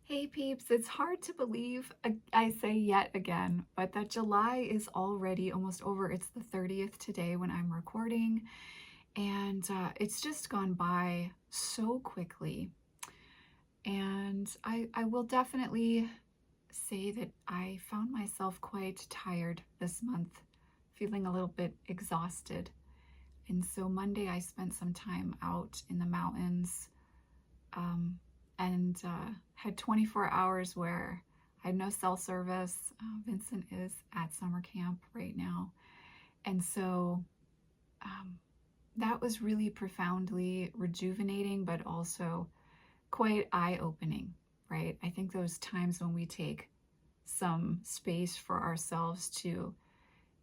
Hey peeps, it's hard to believe, I say yet again, but that July is already almost over. It's the 30th today when I'm recording, and it's just gone by so quickly. And I will definitely say that I found myself quite tired this month, feeling a little bit exhausted. And so Monday I spent some time out in the mountains, and had 24 hours where I had no cell service. Vincent is at summer camp right now. And so that was really profoundly rejuvenating, but also quite eye-opening, right? I think those times when we take some space for ourselves to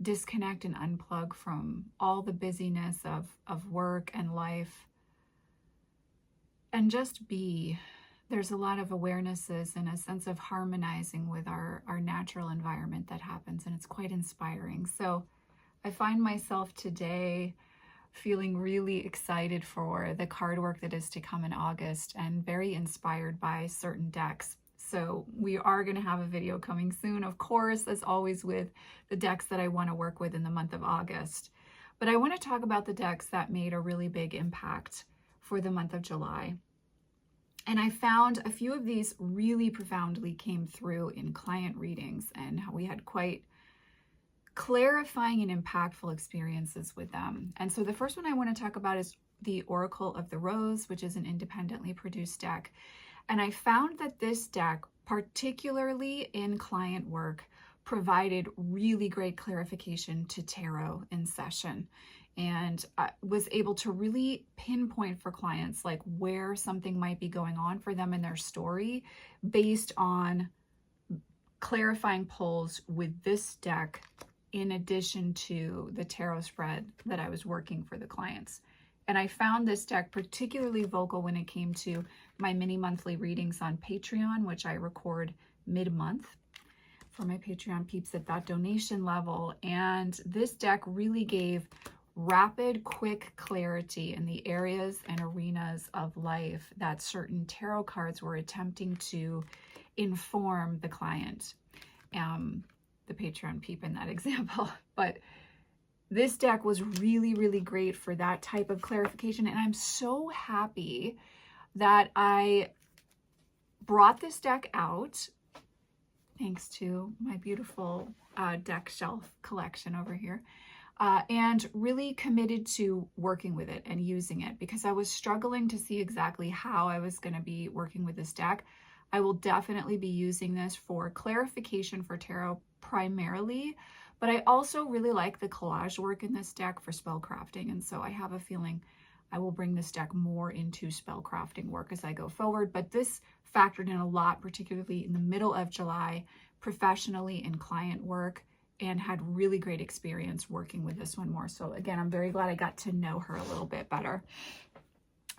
disconnect and unplug from all the busyness of work and life and just be, there's a lot of awarenesses and a sense of harmonizing with our natural environment that happens, and it's quite inspiring. So I find myself today feeling really excited for the card work that is to come in August and very inspired by certain decks. So we are going to have a video coming soon, of course, as always, with the decks that I want to work with in the month of August. But I want to talk about the decks that made a really big impact for the month of July. And I found a few of these really profoundly came through in client readings, and how we had quite clarifying and impactful experiences with them. And so the first one I want to talk about is the Oracle of the Rose, which is an independently produced deck. And I found that this deck, particularly in client work, provided really great clarification to tarot in session, and was able to really pinpoint for clients like where something might be going on for them in their story based on clarifying pulls with this deck, in addition to the tarot spread that I was working for the clients. And I found this deck particularly vocal when it came to my mini monthly readings on Patreon, which I record mid-month for my Patreon peeps at that donation level. And this deck really gave rapid, quick clarity in the areas and arenas of life that certain tarot cards were attempting to inform the client. The Patreon peep in that example. But this deck was really, really great for that type of clarification. And I'm so happy that I brought this deck out, thanks to my beautiful deck shelf collection over here, and really committed to working with it and using it, because I was struggling to see exactly how I was going to be working with this deck. I will definitely be using this for clarification for tarot primarily, but I also really like the collage work in this deck for spell crafting, and so I have a feeling I will bring this deck more into spell crafting work as I go forward. But this factored in a lot, particularly in the middle of July, professionally in client work, and had really great experience working with this one more. So again, I'm very glad I got to know her a little bit better.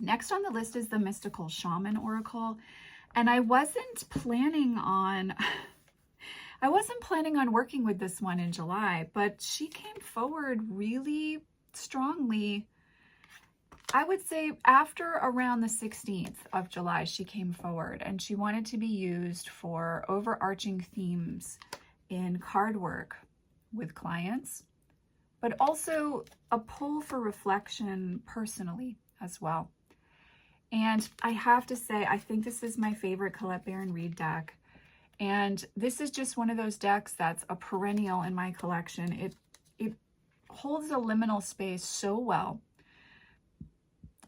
Next on the list is the Mystical Shaman Oracle. And I wasn't planning on working with this one in July, but she came forward really strongly. I would say after around the 16th of July, she came forward, and she wanted to be used for overarching themes in card work with clients, but also a pull for reflection personally as well. And I have to say, I think this is my favorite Colette Baron Reid deck. And this is just one of those decks that's a perennial in my collection. It holds a liminal space so well.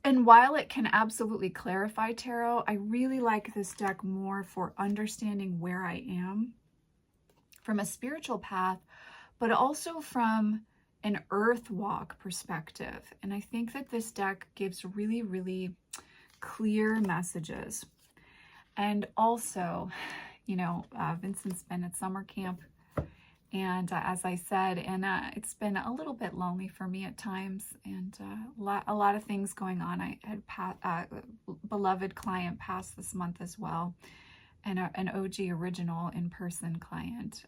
And while it can absolutely clarify tarot, I really like this deck more for understanding where I am from a spiritual path, but also from an earth walk perspective. And I think that this deck gives really, really clear messages. And also, you know, Vincent's been at summer camp, and as I said, and it's been a little bit lonely for me at times, and a lot of things going on. I had beloved client passed this month as well, and an OG original in-person client,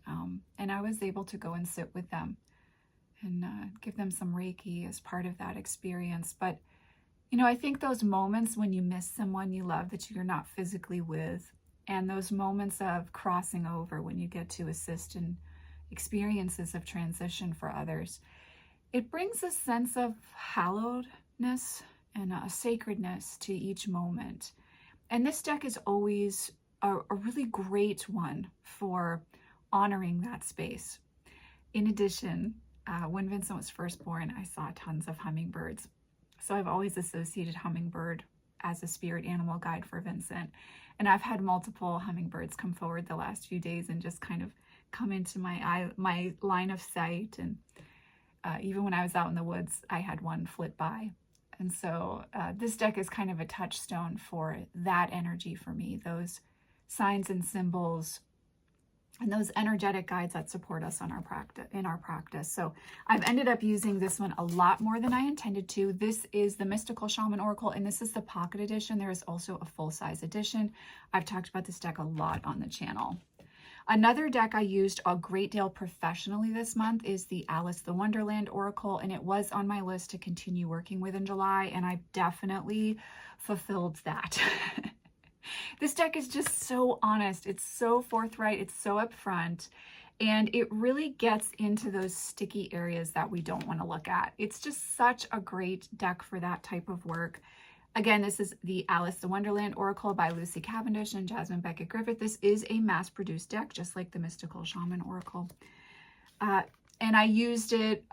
and I was able to go and sit with them and give them some Reiki as part of that experience. But you know, I think those moments when you miss someone you love that you're not physically with, and those moments of crossing over when you get to assist in experiences of transition for others. It brings a sense of hallowedness and a sacredness to each moment. And this deck is always a really great one for honoring that space. In addition, when Vincent was first born, I saw tons of hummingbirds. So I've always associated hummingbird as a spirit animal guide for Vincent. And I've had multiple hummingbirds come forward the last few days and just kind of come into my line of sight. And even when I was out in the woods, I had one flit by. And so this deck is kind of a touchstone for that energy for me, those signs and symbols and those energetic guides that support us on in our practice. So I've ended up using this one a lot more than I intended to. This is the Mystical Shaman Oracle, and this is the pocket edition. There is also a full-size edition. I've talked about this deck a lot on the channel. Another deck I used a great deal professionally this month is the Alice the Wonderland Oracle, and it was on my list to continue working with in July, and I definitely fulfilled that. This deck is just so honest. It's so forthright. It's so upfront. And it really gets into those sticky areas that we don't want to look at. It's just such a great deck for that type of work. Again, this is the Alice the Wonderland Oracle by Lucy Cavendish and Jasmine Beckett Griffith. This is a mass-produced deck, just like the Mystical Shaman Oracle. And I used it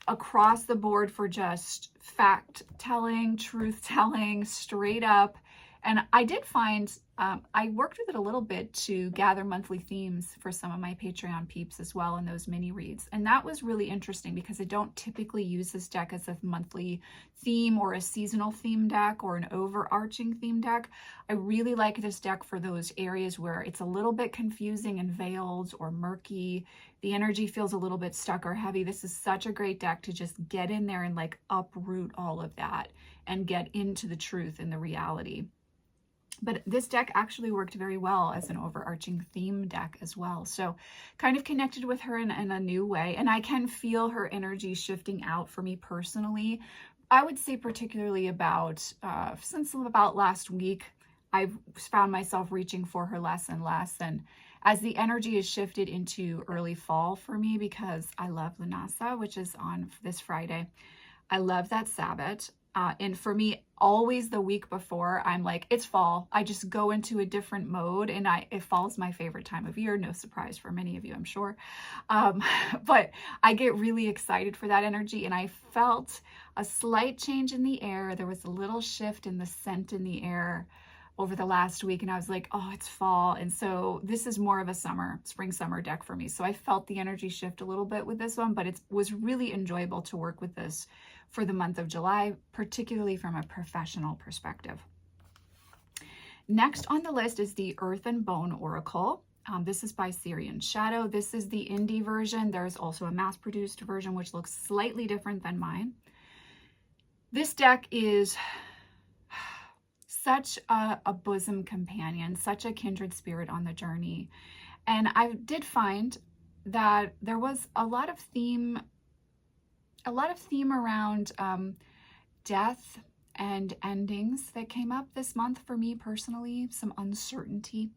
across the board for just fact-telling, truth-telling, straight up. And I did find, I worked with it a little bit to gather monthly themes for some of my Patreon peeps as well in those mini reads. And that was really interesting because I don't typically use this deck as a monthly theme or a seasonal theme deck or an overarching theme deck. I really like this deck for those areas where it's a little bit confusing and veiled or murky. The energy feels a little bit stuck or heavy. This is such a great deck to just get in there and like uproot all of that and get into the truth and the reality. But this deck actually worked very well as an overarching theme deck as well. So kind of connected with her in a new way. And I can feel her energy shifting out for me personally. I would say particularly since about last week, I've found myself reaching for her less and less. And as the energy is shifted into early fall for me, because I love Lunasa, which is on this Friday. I love that Sabbath. And for me, always the week before, I'm like, it's fall. I just go into a different mode, and fall is my favorite time of year. No surprise for many of you, I'm sure. But I get really excited for that energy, and I felt a slight change in the air. There was a little shift in the scent in the air over the last week, and I was like, oh, it's fall. And so this is more of a spring summer deck for me. So I felt the energy shift a little bit with this one, but it was really enjoyable to work with this for the month of July, particularly from a professional perspective. Next on the list is the Earth and Bone Oracle. This is by Syrian Shadow. This is the indie version. There's also a mass-produced version, which looks slightly different than mine. This deck is such a bosom companion, such a kindred spirit on the journey. And I did find that there was a lot of theme around death and endings that came up this month for me personally, some uncertainty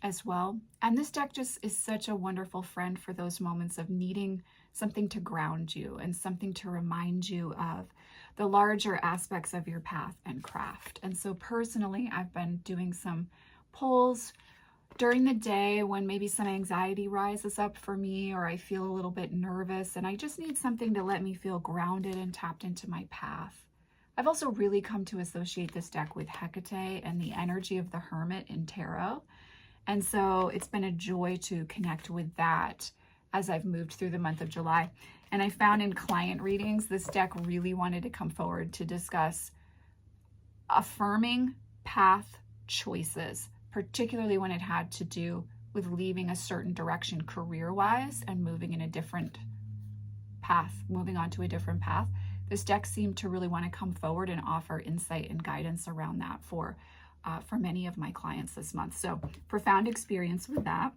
as well. And this deck just is such a wonderful friend for those moments of needing something to ground you and something to remind you of the larger aspects of your path and craft. And so personally, I've been doing some pulls during the day when maybe some anxiety rises up for me, or I feel a little bit nervous and I just need something to let me feel grounded and tapped into my path. I've also really come to associate this deck with Hecate and the energy of the Hermit in tarot. And so it's been a joy to connect with that as I've moved through the month of July. And I found in client readings, this deck really wanted to come forward to discuss affirming path choices, particularly when it had to do with leaving a certain direction career-wise and moving in a different path, moving on to a different path. This deck seemed to really want to come forward and offer insight and guidance around that for many of my clients this month. So profound experience with that.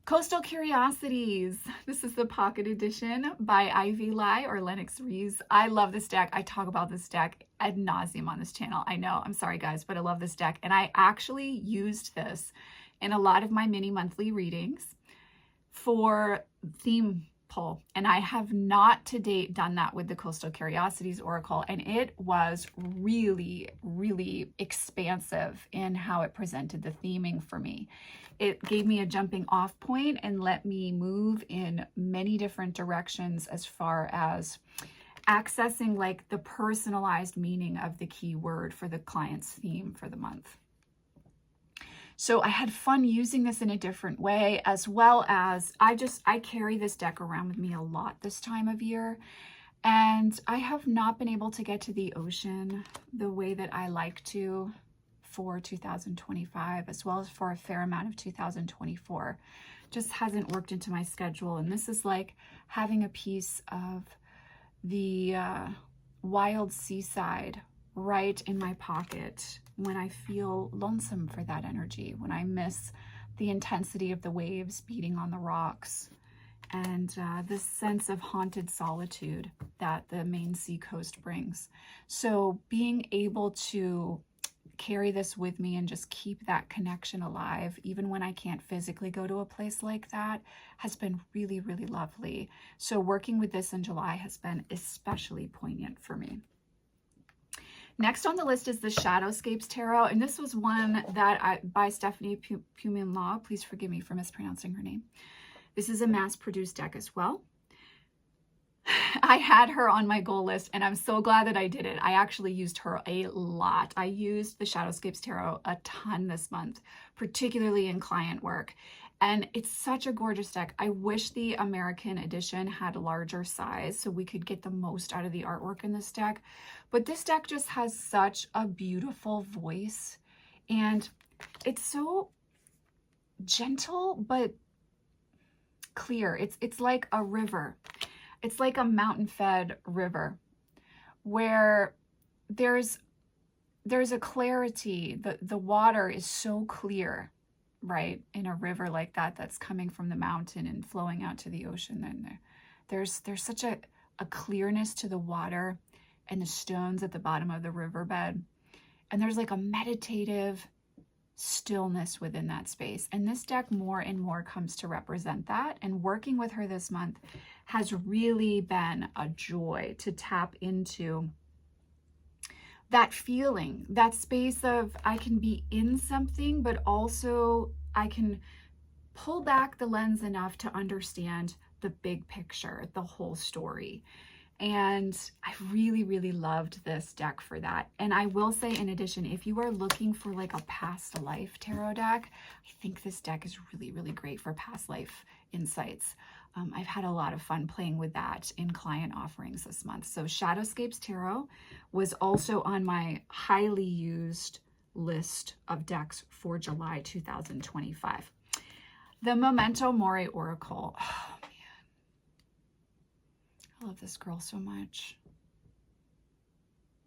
Coastal Curiosities. This is the pocket edition by Ivy Lai or Lennox Rees. I love this deck. I talk about this deck ad nauseum on this channel. I know, I'm sorry guys, but I love this deck. And I actually used this in a lot of my mini monthly readings for theme pull. And I have not to date done that with the Coastal Curiosities Oracle. And it was really, really expansive in how it presented the theming for me. It gave me a jumping off point and let me move in many different directions as far as accessing like the personalized meaning of the key word for the client's theme for the month. So I had fun using this in a different way, as well as I carry this deck around with me a lot this time of year. And I have not been able to get to the ocean the way that I like to for 2025, as well as for a fair amount of 2024. Just hasn't worked into my schedule. And this is like having a piece of the wild seaside right in my pocket when I feel lonesome for that energy, when I miss the intensity of the waves beating on the rocks, and this sense of haunted solitude that the Maine sea coast brings. So being able to carry this with me and just keep that connection alive, even when I can't physically go to a place like that, has been really, really lovely. So working with this in July has been especially poignant for me. Next on the list is the Shadowscapes Tarot, and this was one that by Stephanie Pumin-Law. Please forgive me for mispronouncing her name. This is a mass-produced deck as well. I had her on my goal list, and I'm so glad that I did it. I actually used her a lot. I used the Shadowscapes Tarot a ton this month, particularly in client work. And it's such a gorgeous deck. I wish the American edition had a larger size so we could get the most out of the artwork in this deck. But this deck just has such a beautiful voice, and it's so gentle but clear. It's like a river. It's like a mountain-fed river where there's a clarity. The water is so clear, right? In a river like that that's coming from the mountain and flowing out to the ocean. And there's such a clearness to the water and the stones at the bottom of the riverbed. And there's like a meditative stillness within that space. And this deck more and more comes to represent that. And working with her this month has really been a joy to tap into that feeling, that space of I can be in something, but also I can pull back the lens enough to understand the big picture, the whole story. And I really, really loved this deck for that. And I will say, in addition, if you are looking for like a past life tarot deck, I think this deck is really, really great for past life insights. I've had a lot of fun playing with that in client offerings this month. So Shadowscapes Tarot was also on my highly used list of decks for July 2025. The Momento Moracle Oracle. Oh, man. I love this girl so much.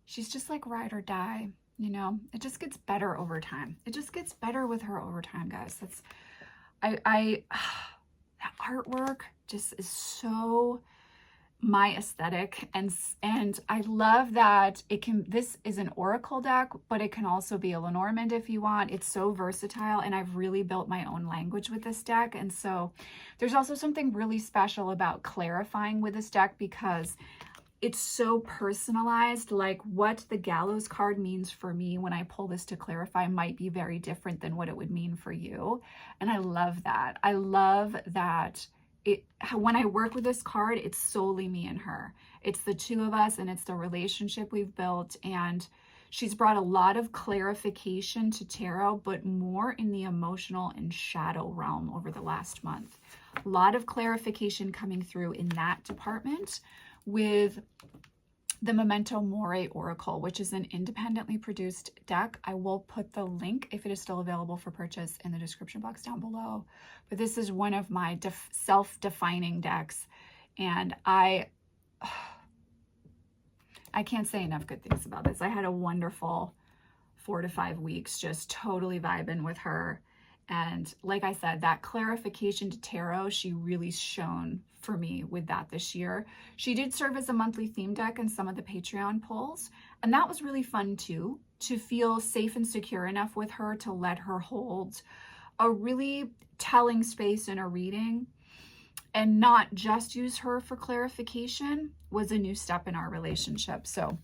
She's just like ride or die, you know? It just gets better over time. It just gets better with her over time, guys. That's, that artwork just is so my aesthetic, and I love that this is an oracle deck, but it can also be a Lenormand if you want. It's so versatile, and I've really built my own language with this deck. And so there's also something really special about clarifying with this deck because it's so personalized. Like what the Gallows card means for me when I pull this to clarify might be very different than what it would mean for you. And I love that. I love that when I work with this card, it's solely me and her. It's the two of us, and it's the relationship we've built. And she's brought a lot of clarification to tarot, but more in the emotional and shadow realm over the last month. A lot of clarification coming through in that department with the Memento Moracle Oracle, which is an independently produced deck. I will put the link, if it is still available for purchase, in the description box down below. But this is one of my self-defining decks, and I can't say enough good things about this. I had a wonderful 4 to 5 weeks just totally vibing with her And like I said, that clarification to tarot, she really shone for me with that this year. She did serve as a monthly theme deck in some of the Patreon polls, and that was really fun too, to feel safe and secure enough with her to let her hold a really telling space in a reading and not just use her for clarification was a new step in our relationship. So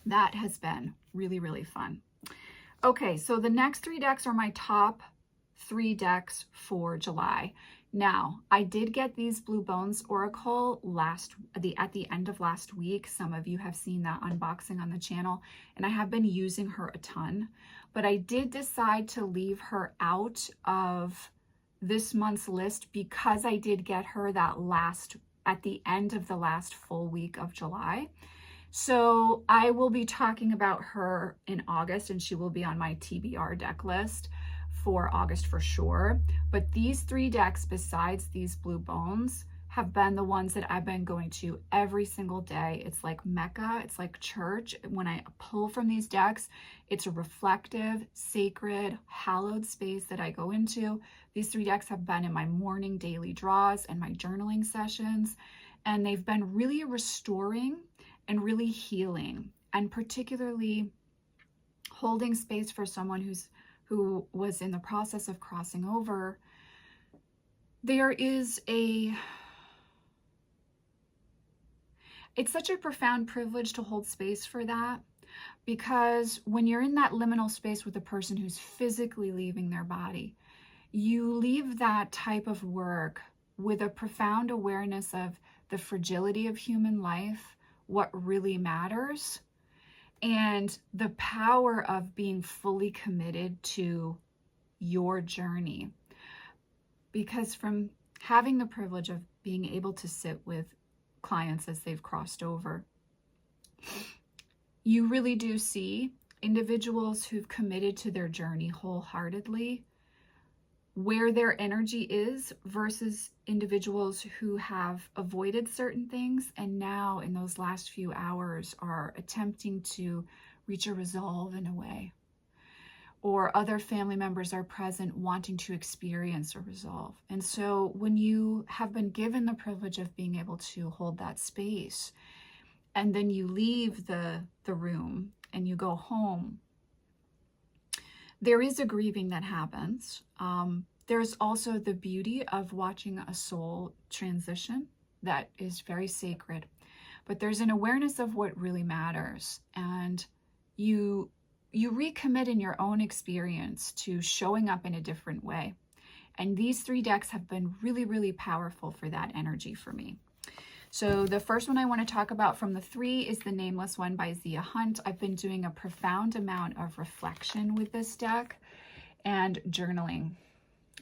that has been really, really fun. Okay, so the next 3 decks are my top 3 decks for July. Now, I did get these Blue Bones Oracle at the end of last week. Some of you have seen that unboxing on the channel, and I have been using her a ton, but I did decide to leave her out of this month's list because I did get her at the end of the last full week of July. So I will be talking about her in August, and she will be on my TBR deck list for August for sure. But these 3 decks, besides these Blue Bones, have been the ones that I've been going to every single day. It's like Mecca, it's like church. When I pull from these decks, it's a reflective, sacred, hallowed space that I go into. These 3 decks have been in my morning daily draws and my journaling sessions, and they've been really restoring and really healing, and particularly holding space for someone who was in the process of crossing over. It's such a profound privilege to hold space for that, because when you're in that liminal space with a person who's physically leaving their body, you leave that type of work with a profound awareness of the fragility of human life, what really matters, and the power of being fully committed to your journey. Because from having the privilege of being able to sit with clients as they've crossed over, you really do see individuals who've committed to their journey wholeheartedly, where their energy is, versus individuals who have avoided certain things and now in those last few hours are attempting to reach a resolve in a way, or other family members are present wanting to experience a resolve. And so when you have been given the privilege of being able to hold that space, and then you leave the room and you go home, there is a grieving that happens. There's also the beauty of watching a soul transition that is very sacred, but there's an awareness of what really matters, and you recommit in your own experience to showing up in a different way. And these 3 decks have been really, really powerful for that energy for me. So the first one I want to talk about from the 3 is the Nameless One by Zia Hunt. I've been doing a profound amount of reflection with this deck and journaling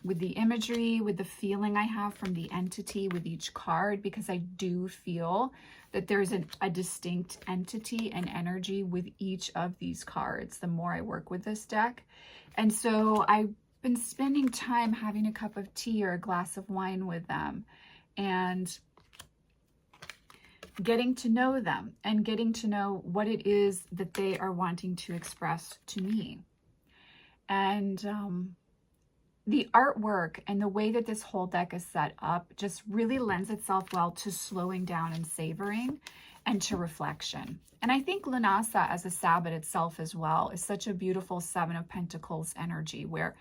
with the imagery, with the feeling I have from the entity with each card, because I do feel that there's a distinct entity and energy with each of these cards the more I work with this deck. And so I've been spending time having a cup of tea or a glass of wine with them and getting to know them and getting to know what it is that they are wanting to express to me. And the artwork and the way that this whole deck is set up just really lends itself well to slowing down and savoring and to reflection. And I think Lunasa as a Sabbath itself as well is such a beautiful 7 of Pentacles energy where,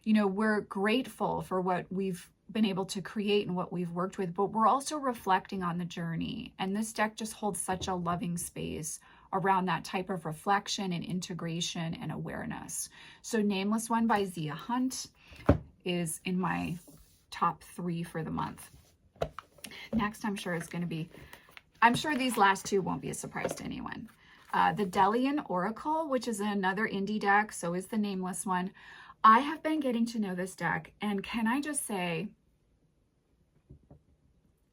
you know, we're grateful for what we've been able to create and what we've worked with, but we're also reflecting on the journey. And this deck just holds such a loving space around that type of reflection and integration and awareness. So Nameless One by Zia Hunt is in my top 3 for the month. Next, I'm sure these last 2 won't be a surprise to anyone. The Delian Oracle, which is another indie deck, so is the Nameless One. I have been getting to know this deck, and can I just say,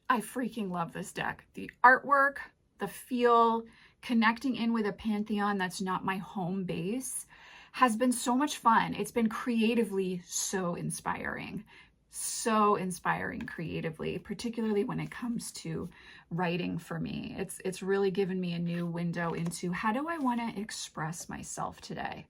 I freaking love this deck. The artwork, the feel, connecting in with a pantheon that's not my home base has been so much fun. It's been creatively so inspiring creatively, particularly when it comes to writing for me. It's really given me a new window into how do I want to express myself today?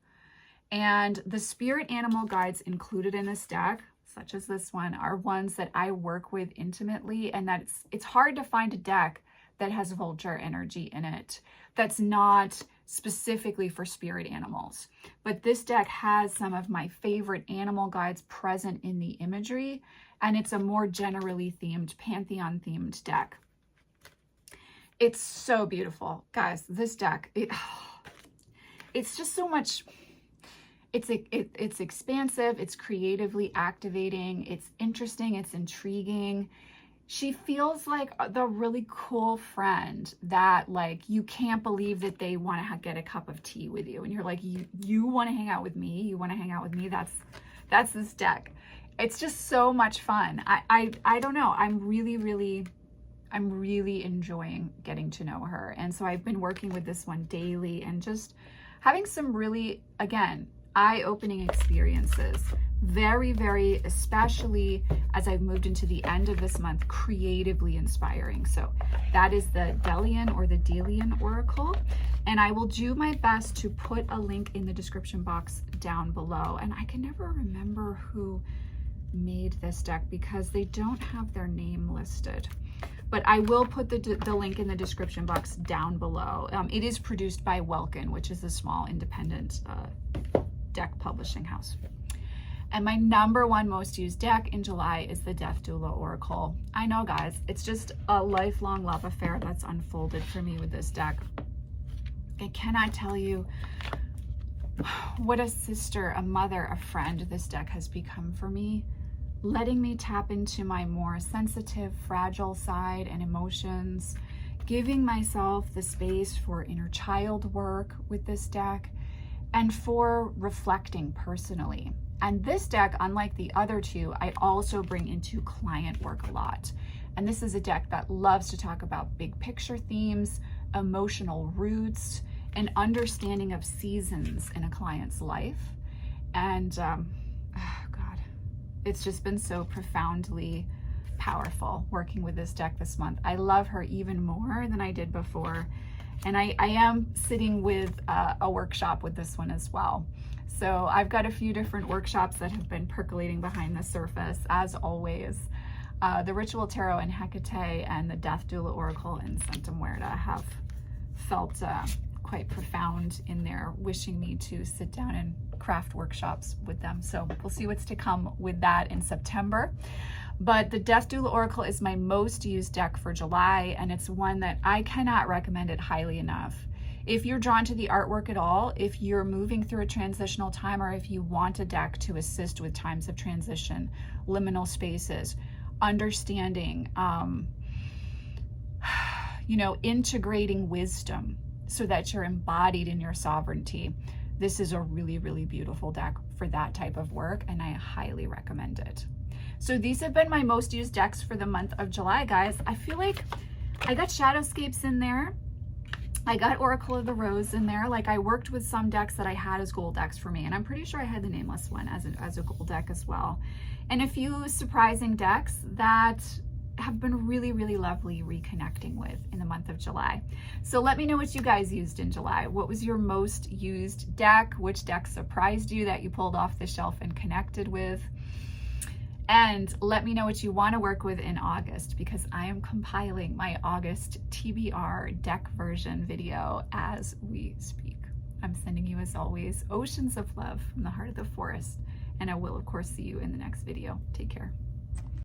And the spirit animal guides included in this deck, such as this one, are ones that I work with intimately, and that it's hard to find a deck that has vulture energy in it that's not specifically for spirit animals. But this deck has some of my favorite animal guides present in the imagery, and it's a more generally themed, pantheon themed deck. It's so beautiful, guys. This deck, it's just so much. It's expansive, it's creatively activating, it's interesting, it's intriguing. She feels like the really cool friend that, like, you can't believe that they want to get a cup of tea with you, and you're like, you want to hang out with me? You want to hang out with me? That's this deck. It's just so much fun. I don't know. I'm really enjoying getting to know her, and so I've been working with this one daily and just having some really, again, eye-opening experiences. Very, especially as I've moved into the end of this month, creatively inspiring. So that is the Delian or the Delian Oracle. And I will do my best to put a link in the description box down below. And I can never remember who made this deck because they don't have their name listed. But I will put the link in the description box down below. It is produced by Welkin, which is a small independent deck publishing house. And my #1 most used deck in July is the Death Doula Oracle. I know, guys, it's just a lifelong love affair that's unfolded for me with this deck. I cannot tell you what a sister, a mother, a friend this deck has become for me, letting me tap into my more sensitive, fragile side and emotions, giving myself the space for inner child work with this deck, and for reflecting personally. And this deck, unlike the other two, I also bring into client work a lot. And this is a deck that loves to talk about big picture themes, emotional roots, and understanding of seasons in a client's life. And oh God, it's just been so profoundly powerful working with this deck this month. I love her even more than I did before. And I am sitting with a workshop with this one as well. So I've got a few different workshops that have been percolating behind the surface, as always. The Ritual Tarot and Hecate and the Death Doula Oracle and Santa Muerta have felt quite profound in their wishing me to sit down and craft workshops with them. So we'll see what's to come with that in September. But the Death Doula Oracle is my most used deck for July, and it's one that I cannot recommend it highly enough. If you're drawn to the artwork at all, if you're moving through a transitional time, or if you want a deck to assist with times of transition, liminal spaces, understanding, integrating wisdom so that you're embodied in your sovereignty, this is a really beautiful deck for that type of work, and I highly recommend it. So these have been my most used decks for the month of July, guys. I feel like I got Shadowscapes in there. I got Oracle of the Rose in there. Like, I worked with some decks that I had as gold decks for me, and I'm pretty sure I had the Nameless One as a gold deck as well. And a few surprising decks that have been really lovely reconnecting with in the month of July. So let me know what you guys used in July. What was your most used deck? Which deck surprised you that you pulled off the shelf and connected with? And let me know what you want to work with in August, because I am compiling my August TBR deck version video as we speak. I'm sending you, as always, oceans of love from the heart of the forest, and I will, of course, see you in the next video. Take care.